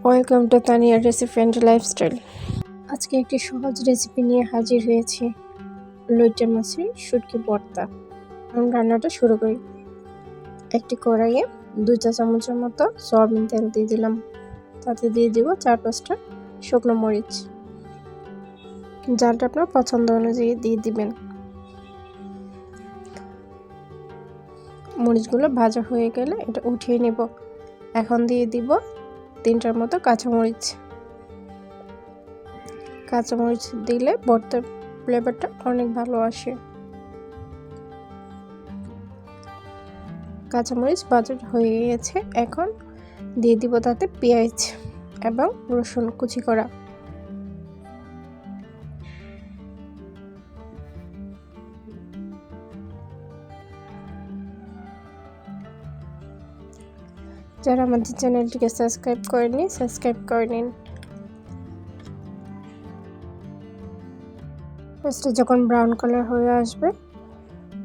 Welcome to তানিয়ার recipe and lifestyle. আজকে একটি সহজ রেসিপি নিয়ে হাজির হয়েছি, লইট্টা মাছের শুটকি ভর্তা। আমি রান্নাটা শুরু করি। একটি কড়াইয়ে 2 চা চামচের মতো সয়াবিন তেল দিয়ে দিলাম। তাতে দিয়ে দিব 4-5টা শুকনো মরিচ। ঝালটা আপনার পছন্দ অনুযায়ী দিয়ে দিবেন। মরিচগুলো ভাজা হয়ে গেলে এটা উঠিয়ে নেব। এখন দিয়ে দিব 3টার মতো কাঁচামরিচ। কাঁচামরিচ দিলে ভর্তার ফ্লেভারটা অনেক ভালো আসে। কাঁচামরিচ ভাজা হয়ে গেছে, এখন দিয়ে দিব তাতে পেঁয়াজ এবং রসুন কুচি করা। যারা আমাদের চ্যানেলটিকে সাবস্ক্রাইব করেনি, সাবস্ক্রাইব করে নিন। পেস্টটা যখন ব্রাউন কালার হয়ে আসবে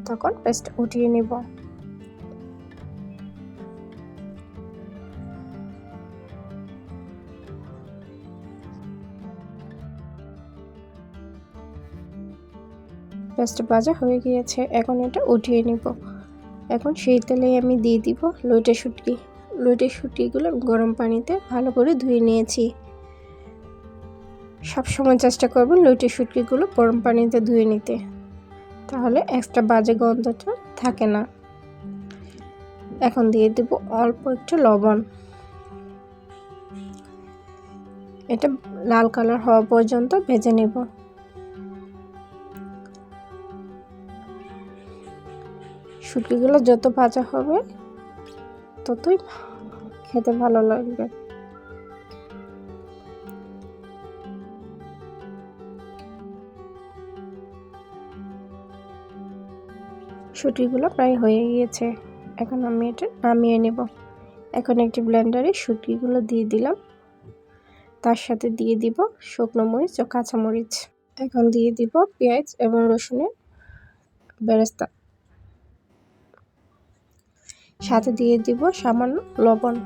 তখন পেস্ট উঠিয়ে নেব। পেস্ট ভাজা হয়ে গিয়েছে, এখন এটা উঠিয়ে নিব। এখন সেই তেলে আমি দিয়ে দিব লইট্টা শুটকি। লইট্টা শুটকিগুলো গরম পানিতে ভালো করে ধুয়ে নিয়েছি। সবসময় চেষ্টা করবেন লইট্টা শুটকিগুলো গরম পানিতে ধুয়ে নিতে, তাহলে এক্সট্রা বাজে গন্ধটা থাকে না। এখন দিয়ে দেব অল্প একটু লবণ। এটা লাল কালার হওয়া পর্যন্ত ভেজে নেব। শুটকিগুলো যত ভাজা হবে ততই খেতে ভালো লাগবে। শুটকিগুলো প্রায় হয়ে গিয়েছে, এখন আমি এটা নামিয়ে নেব। এখন একটি ব্লেন্ডারে শুটকিগুলো দিয়ে দিলাম, তার সাথে দিয়ে দিব শুকনো মরিচ ও কাঁচামরিচ। এখন দিয়ে দিব পেঁয়াজ এবং রসুনের বেরেস্তা, সাথে দিয়ে দিব সামান্য লবণ।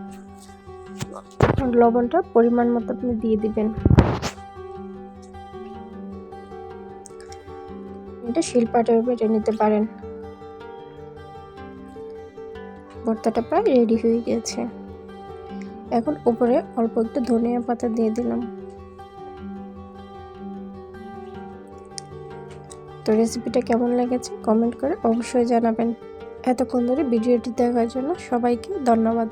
লবণটা পরিমাণ মতো আপনি দিয়ে দিবেন। এটা শিলপাটায় বেটে নিতে পারেন। ভর্তাটা প্রায় রেডি হয়ে গেছে। এখন উপরে অল্প একটু ধনিয়া পাতা দিয়ে দিলাম। তো রেসিপিটা কেমন লেগেছে কমেন্ট করে অবশ্যই জানাবেন। এতক্ষণ ধরে ভিডিওটি দেখার জন্য সবাইকে ধন্যবাদ।